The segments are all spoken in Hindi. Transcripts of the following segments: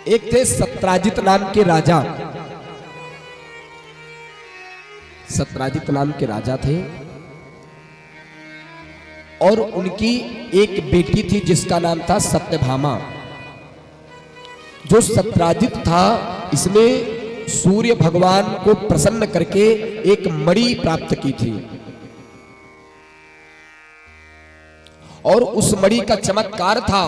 एक थे सत्राजित नाम के राजा। सत्राजित नाम के राजा थे और उनकी एक बेटी थी जिसका नाम था सत्यभामा। जो सत्राजित था इसने सूर्य भगवान को प्रसन्न करके एक मणि प्राप्त की थी और उस मणि का चमत्कार था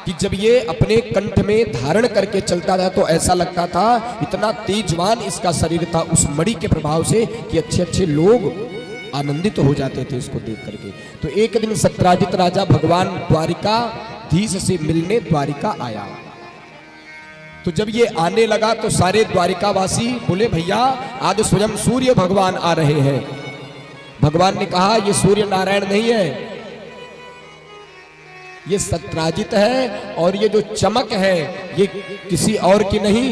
कि जब ये अपने कंठ में धारण करके चलता था तो ऐसा लगता था, इतना तेजवान इसका शरीर था उस मणि के प्रभाव से कि अच्छे अच्छे लोग आनंदित हो जाते थे इसको देख करके। तो एक दिन सत्राजित राजा भगवान द्वारिकाधीश से मिलने द्वारिका आया। तो जब ये आने लगा तो सारे द्वारिकावासी बोले, भैया आज स्वयं सूर्य भगवान आ रहे हैं। भगवान ने कहा, ये सूर्य नारायण नहीं है, ये सत्राजित है और ये जो चमक है ये किसी और की नहीं,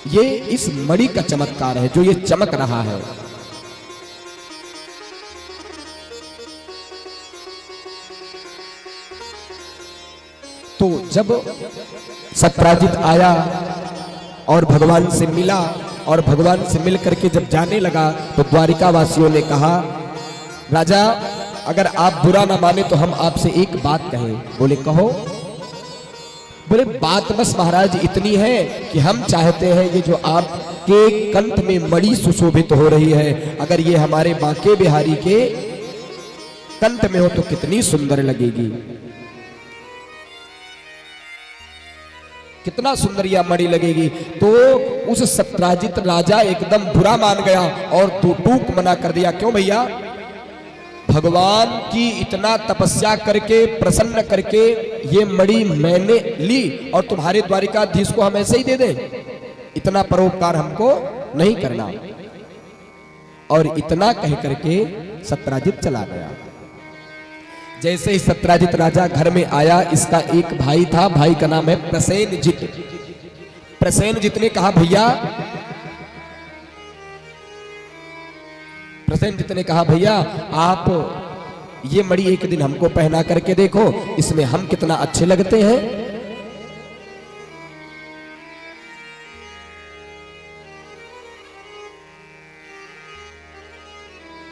ये इस मणि का चमत्कार है जो ये चमक रहा है। तो जब सत्राजित आया और भगवान से मिला और भगवान से मिल करके जब जाने लगा तो द्वारिका वासियों ने कहा, राजा अगर आप बुरा ना माने तो हम आपसे एक बात कहें। बोले कहो। बोले बात बस महाराज इतनी है कि हम चाहते हैं ये जो आपके कंठ में मणि सुशोभित हो रही है, अगर ये हमारे बांके बिहारी के कंठ में हो तो कितनी सुंदर लगेगी, कितना सुंदर यह मणि लगेगी। तो उस सत्राजित राजा एकदम बुरा मान गया और दो टूक मना कर दिया। क्यों भैया, भगवान की इतना तपस्या करके प्रसन्न करके ये मणि मैंने ली और तुम्हारे द्वारिकाधीश को हम ऐसे ही दे दें? इतना परोपकार हमको नहीं करना। और इतना कह करके सत्राजित चला गया। जैसे ही सत्राजित राजा घर में आया, इसका एक भाई था, भाई का नाम है प्रसेनजित। प्रसेनजित ने कहा, भैया, प्रसेनजित ने कहा, भैया आप ये मणि एक दिन हमको पहना करके देखो, इसमें हम कितना अच्छे लगते हैं।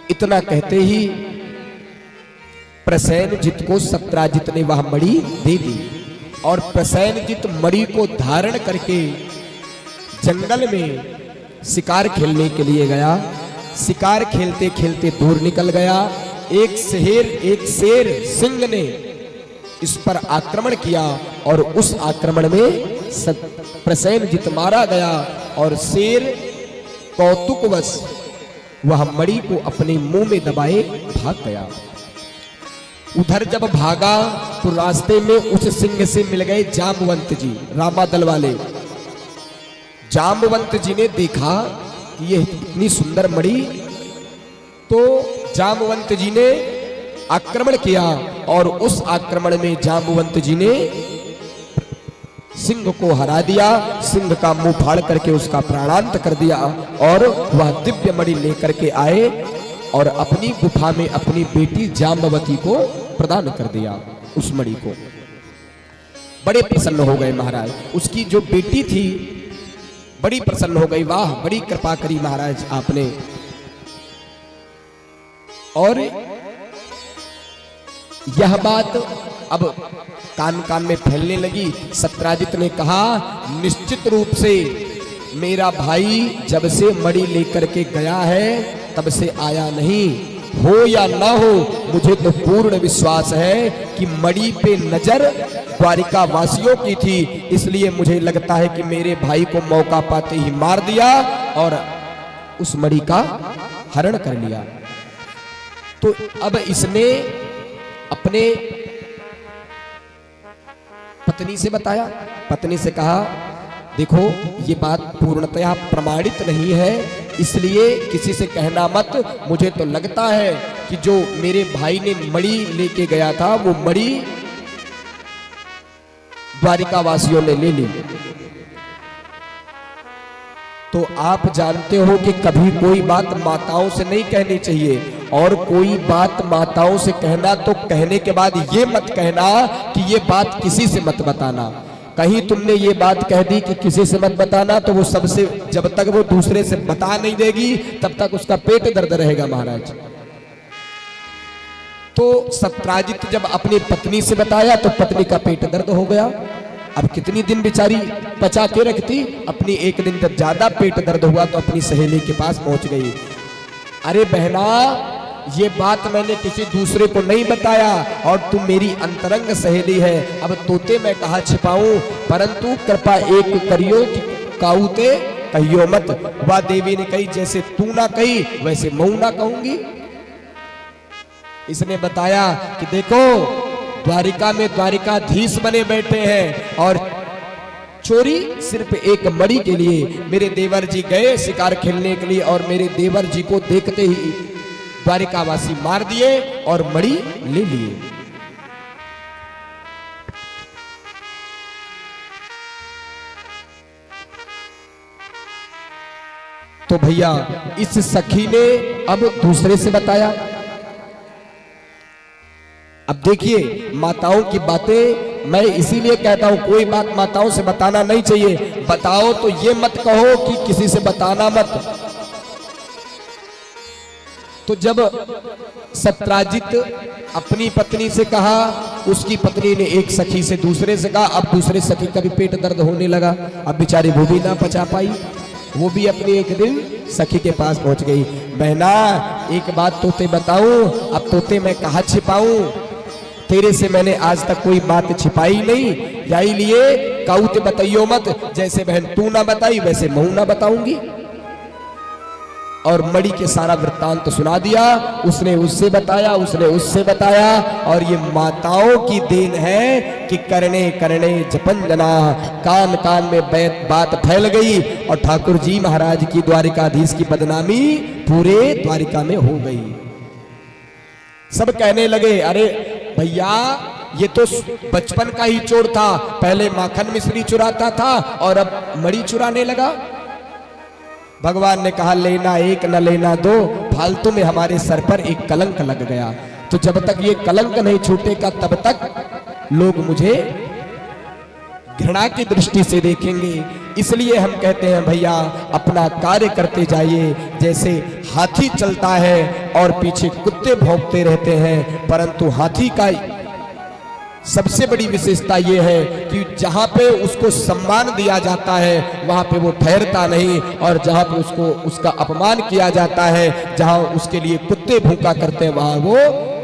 इतना कहते ही प्रसेनजित को सत्राजित ने वह मणि दे दी और प्रसेनजित मणि को धारण करके जंगल में शिकार खेलने के लिए गया। शिकार खेलते खेलते दूर निकल गया। एक शेर सिंह ने इस पर आक्रमण किया और उस आक्रमण में प्रसेनजित मारा गया और शेर कौतुकवश वह मणि को अपने मुंह में दबाए भाग गया। उधर जब भागा तो रास्ते में उस सिंह से मिल गए जामवंत जी, रामादल वाले। जामवंत जी ने देखा कि ये इतनी सुंदर मणि, तो जामवंत जी ने आक्रमण किया और उस आक्रमण में जामवंत जी ने सिंह को हरा दिया। सिंह का मुंह फाड़ करके उसका प्राणांत कर दिया और वह दिव्य मणि लेकर के आए और अपनी गुफा में अपनी बेटी जाम्बवती को प्रदान कर दिया। उस मणि को बड़े प्रसन्न हो गए महाराज। उसकी जो बेटी थी बड़ी प्रसन्न हो गई, वाह बड़ी कृपा करी महाराज आपने। और यह बात अब कान कान में फैलने लगी। सत्राजित ने कहा, निश्चित रूप से मेरा भाई जब से मणि लेकर के गया है तब से आया नहीं, हो या ना हो मुझे तो पूर्ण विश्वास है कि मणि पे नजर द्वारिका वासियों की थी, इसलिए मुझे लगता है कि मेरे भाई को मौका पाते ही मार दिया और उस मणि का हरण कर लिया। तो अब इसने अपने पत्नी से बताया। पत्नी से कहा, देखो ये बात पूर्णतया प्रमाणित नहीं है, इसलिए किसी से कहना मत। मुझे तो लगता है कि जो मेरे भाई ने मणि लेके गया था वो मणि द्वारिका वासियों ने ले ली। तो आप जानते हो कि कभी कोई बात माताओं से नहीं कहनी चाहिए, और कोई बात माताओं से कहना तो कहने के बाद ये मत कहना कि ये बात किसी से मत बताना। कहीं तुमने ये बात कह दी कि किसी से मत बताना, तो वो सबसे, जब तक वो दूसरे से बता नहीं देगी तब तक उसका पेट दर्द रहेगा महाराज। तो सत्राजित जब अपनी पत्नी से बताया तो पत्नी का पेट दर्द हो गया। अब कितनी दिन बेचारी पचा के रखती, अपनी एक दिन जब ज्यादा पेट दर्द हुआ तो अपनी सहेली के पास पहुंच गई। अरे बहना, ये बात मैंने किसी दूसरे को नहीं बताया और तुम मेरी अंतरंग सहेली है, अब तोते मैं कहा छिपाऊं, परंतु कृपा एक करियो कि काऊते कहियो मत। वह देवी ने कही, जैसे तू ना कही वैसे मऊ ना कहूंगी। इसने बताया कि देखो, द्वारिका में द्वारिकाधीश बने बैठे हैं और चोरी सिर्फ एक मणि के लिए। मेरे देवर जी गए शिकार खेलने के लिए और मेरे देवर जी को देखते ही द्वारिकावासी मार दिए और मणि ले लिए। तो भैया इस सखी ने अब दूसरे से बताया। अब देखिए, माताओं की बातें मैं इसीलिए कहता हूं, कोई बात माताओं से बताना नहीं चाहिए। बताओ तो ये मत कहो कि किसी से बताना मत। तो जब सत्राजित अपनी पत्नी से कहा, उसकी पत्नी ने एक सखी से दूसरे से कहा। अब दूसरे सखी का भी पेट दर्द होने लगा। अब बेचारी वो भी ना पचा पाई, वो भी अपनी एक दिन सखी के पास पहुंच गई। बहना, एक बात तोते बताऊं, अब तोते मैं कहा छिपाऊं, तेरे से मैंने आज तक कोई बात छिपाई नहीं, यही लिए काउते बताइयो मत। जैसे बहन तू ना बताई वैसे मैं ना बताऊंगी। और मणि के सारा वृत्तांत सुना दिया। उसने उससे बताया, उसने उससे बताया। और ये माताओं की देन है कि करने करने जपंजना, कान कान में बात फैल गई और ठाकुर जी महाराज की द्वारिकाधीश की बदनामी पूरे द्वारिका में हो गई। सब कहने लगे, अरे भैया ये तो बचपन का ही चोर था, पहले माखन मिश्री चुराता था और अब मणि चुराने लगा। भगवान ने कहा, लेना एक न लेना दो, फालतू में हमारे सर पर एक कलंक लग गया। तो जब तक ये कलंक नहीं छूटेगा तब तक लोग मुझे घृणा की दृष्टि से देखेंगे। इसलिए हम कहते हैं भैया, अपना कार्य करते जाइए। जैसे हाथी चलता है और पीछे कुत्ते भौंकते रहते हैं, परंतु हाथी का सबसे बड़ी विशेषता यह है कि जहां पे उसको सम्मान दिया जाता है वहां पे वो ठहरता नहीं, और जहां पे उसको उसका अपमान किया जाता है, जहां उसके लिए कुत्ते भूखा करते हैं, वहां वो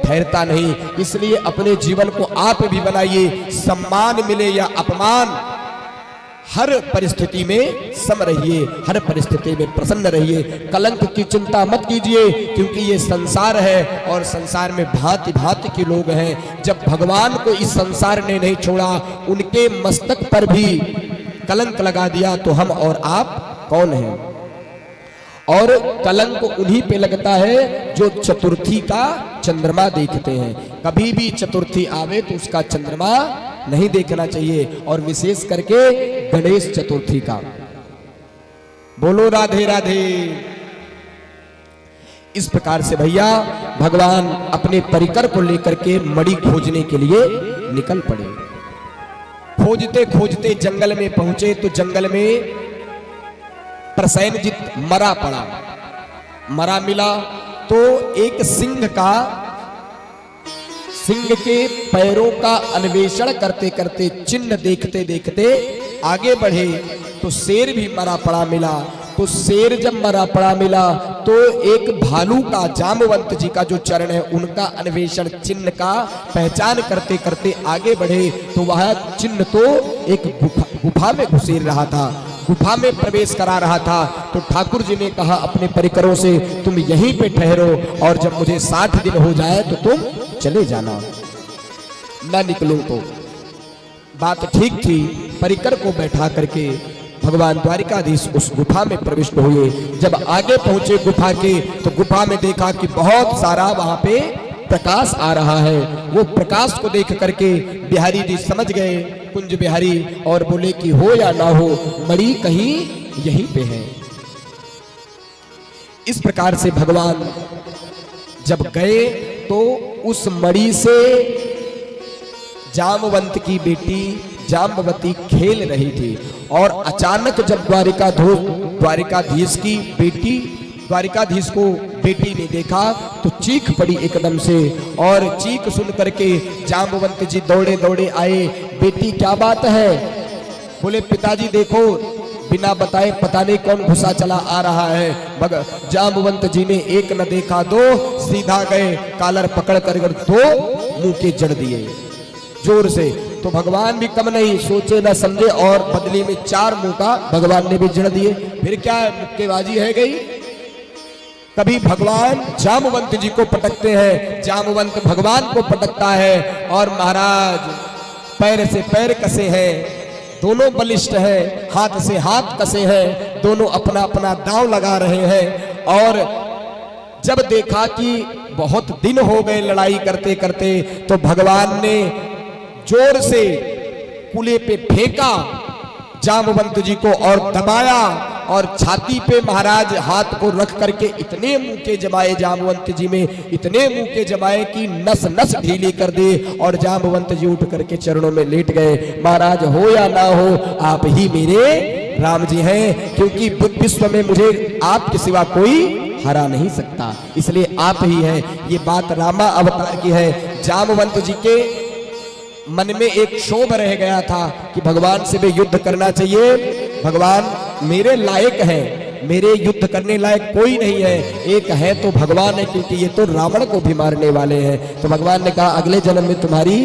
ठहरता नहीं। इसलिए अपने जीवन को आप भी बनाइए, सम्मान मिले या अपमान, हर परिस्थिति में सम रहिए, हर परिस्थिति में प्रसन्न रहिए। कलंक की चिंता मत कीजिए, क्योंकि ये संसार है और संसार में भांति भांति के लोग हैं। जब भगवान को इस संसार ने नहीं छोड़ा, उनके मस्तक पर भी कलंक लगा दिया, तो हम और आप कौन हैं? और कलंक उन्हीं पे लगता है जो चतुर्थी का चंद्रमा देखते हैं। कभी भी चतुर्थी आवे तो उसका चंद्रमा नहीं देखना चाहिए, और विशेष करके गणेश चतुर्थी का। बोलो राधे राधे। इस प्रकार से भैया भगवान अपने परिकर को लेकर के मणि खोजने के लिए निकल पड़े। खोजते खोजते जंगल में पहुंचे तो जंगल में प्रसेनजित मरा पड़ा। मरा मिला तो एक सिंह के पैरों का अन्वेषण करते करते, चिन्ह देखते देखते आगे बढ़े तो शेर भी मरा पड़ा मिला। तो शेर जब मरा पड़ा मिला तो एक भालू का, जामवंत जी का जो चरण है उनका अन्वेषण, चिन्ह का पहचान करते करते आगे बढ़े तो वह चिन्ह तो एक गुफा में घुसेर रहा था, गुफा में प्रवेश करा रहा था। तो ठाकुर जी ने कहा अपने परिकरों से, तुम यहीं पे ठहरो और जब मुझे 60 दिन हो जाए तो तुम चले जाना, ना निकलूं तो। बात ठीक थी। परिकर को बैठा करके भगवान द्वारिकाधीश उस गुफा में प्रविष्ट हुए। जब आगे पहुंचे गुफा के तो गुफा में देखा कि बहुत सारा वहां पे प्रकाश आ रहा है। वो प्रकाश को देख करके बिहारी जी समझ गए, कुंज बिहारी, और बोले कि हो या ना हो, मणि कहीं यहीं पे है। इस प्रकार से भगवान जब गए तो उस मणि से जामवंत की बेटी जाम्बवती खेल रही थी। और अचानक जब द्वारिकाधीश की बेटी, द्वारिकाधीश को बेटी ने देखा तो चीख पड़ी एकदम से, और चीख सुन करके जाम्बवंत जी दौड़े दौड़े आए। बेटी क्या बात है? बोले पिताजी देखो, बिना बताए पता नहीं कौन घुसा चला आ रहा है। मगर जाम्बवंत जी ने एक न देखा दो, सीधा गए, कालर पकड़ कर दो मुंह के जड़ दिए जोर से। तो भगवान भी कम नहीं, सोचे न समझे, और बदली में 4 मुंह का भगवान ने भी जड़ दिए। फिर क्या मुक्केबाजी है गई। कभी भगवान जाम्बवंत जी को पटकते हैं, जाम्बवंत भगवान को पटकता है, और महाराज पैर से पैर कसे हैं, दोनों बलिष्ठ हैं, हाथ से हाथ कसे हैं, दोनों अपना अपना दांव लगा रहे हैं। और जब देखा कि बहुत दिन हो गए लड़ाई करते करते, तो भगवान ने जोर से कुले पे फेंका जाम्बवंत जी को और दबाया, और छाती पे महाराज हाथ को रख करके इतने मुक्के जमाए जाम्बवंत जी में, इतने मुक्के जमाए कि नस नस ढीली कर दी, और जाम्बवंत जी उठ करके चरणों में लेट गए। महाराज हो या ना हो, आप ही मेरे राम जी हैं, क्योंकि विश्व में मुझे आपके सिवा कोई हरा नहीं सकता, इसलिए आप ही हैं। ये बात रामा अवतार की है। जाम्बवंत जी के मन में एक क्षोभ रह गया था कि भगवान से भी युद्ध करना चाहिए, भगवान मेरे लायक है, मेरे युद्ध करने लायक कोई नहीं है, एक है तो भगवान है, क्योंकि ये तो रावण को भी मारने वाले हैं। तो भगवान ने कहा अगले जन्म में तुम्हारी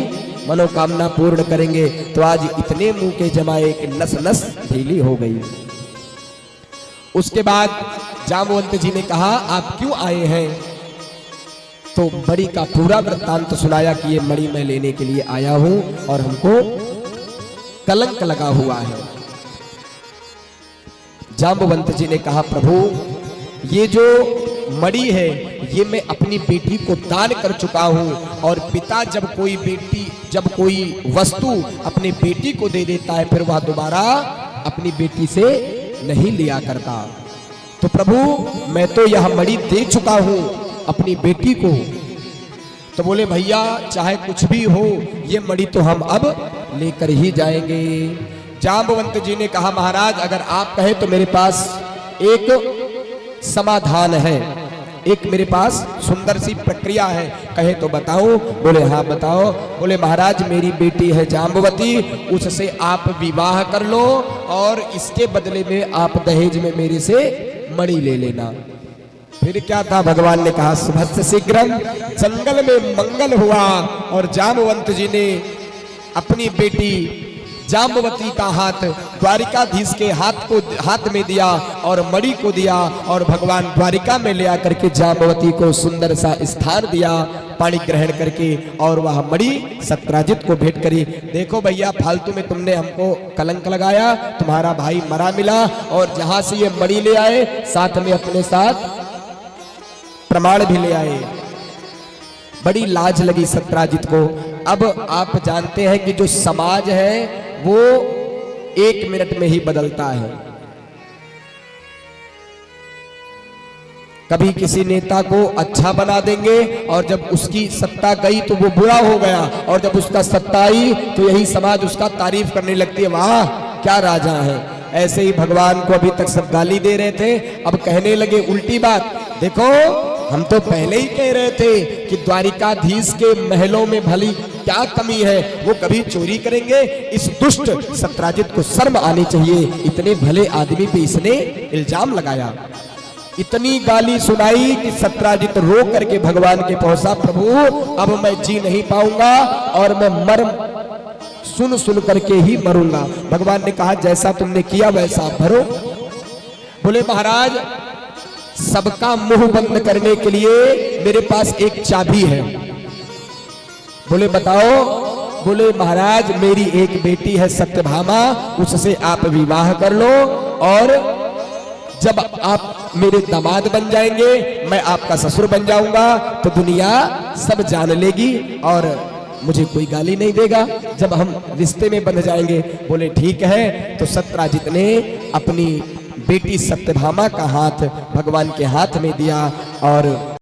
मनोकामना पूर्ण करेंगे। तो आज इतने मुंह के जमाए कि नस नस ढीली हो गई। उसके बाद जाम्बवंत जी ने कहा आप क्यों आए हैं? तो मणि का पूरा वृत्तांत सुनाया कि ये मणि मैं लेने के लिए आया हूं, और हमको कलंक लगा हुआ है। जाम्बवंत जी ने कहा प्रभु ये जो मणि है ये मैं अपनी बेटी को दान कर चुका हूं, और पिता जब कोई वस्तु अपनी बेटी को दे देता है फिर वह दोबारा अपनी बेटी से नहीं लिया करता। तो प्रभु मैं तो यह मणि दे चुका हूं अपनी बेटी को। तो बोले भैया चाहे कुछ भी हो, ये मणि तो हम अब लेकर ही जाएंगे। जाम्बवंत जी ने कहा महाराज अगर आप कहे तो मेरे पास एक समाधान है, एक मेरे पास सुंदर सी प्रक्रिया है, कहे तो बताओ। बोले हाँ बताओ। बोले महाराज मेरी बेटी है जाम्बवती, उससे आप विवाह कर लो, और इसके बदले में आप दहेज में मेरे से मणि ले लेना। फिर क्या था, भगवान ने कहा सुभस्य शीघ्रम, जंगल में मंगल हुआ, और जाम्बवंत जी ने अपनी बेटी जाम्बवती का हाथ द्वारिकाधीश के हाथ में दिया और मणि को दिया, और भगवान द्वारिका में ले आकर के जाम्बवती को सुंदर सा स्थान दिया पानी ग्रहण करके, और वह मणि सत्राजित को भेंट करी। देखो भैया फालतू में तुमने हमको कलंक लगाया, तुम्हारा भाई मरा मिला, और जहां से ये मणि ले आए साथ में अपने साथ प्रमाण भी ले आए। बड़ी लाज लगी सत्राजित को। अब आप जानते हैं कि जो समाज है वो 1 मिनट में ही बदलता है। कभी किसी नेता को अच्छा बना देंगे, और जब उसकी सत्ता गई तो वो बुरा हो गया, और जब उसका सत्ता आई तो यही समाज उसका तारीफ करने लगती है, वाह क्या राजा है। ऐसे ही भगवान को अभी तक सब गाली दे रहे थे, अब कहने लगे उल्टी बात। देखो हम तो पहले ही कह रहे थे कि द्वारिकाधीश के महलों में भली क्या कमी है, वो कभी चोरी करेंगे। इस दुष्ट सत्राजित को शर्म आनी चाहिए, इतने भले आदमी पे इसने इल्जाम लगाया। इतनी गाली सुनाई कि सत्राजित रो करके भगवान के पहुंचा, प्रभु अब मैं जी नहीं पाऊंगा, और मैं सुन सुन करके ही मरूंगा। भगवान ने कहा जैसा तुमने किया वैसा भरो। बोले महाराज सबका मुंह बंद करने के लिए मेरे पास एक चाबी है। बोले बताओ। बोले महाराज मेरी एक बेटी है सत्यभामा, उससे आप विवाह कर लो, और जब आप मेरे दामाद बन जाएंगे मैं आपका ससुर बन जाऊंगा, तो दुनिया सब जान लेगी और मुझे कोई गाली नहीं देगा जब हम रिश्ते में बंध जाएंगे। बोले ठीक है। तो सत्राजित ने अपनी बेटी सत्यभामा का हाथ भगवान के हाथ में दिया, और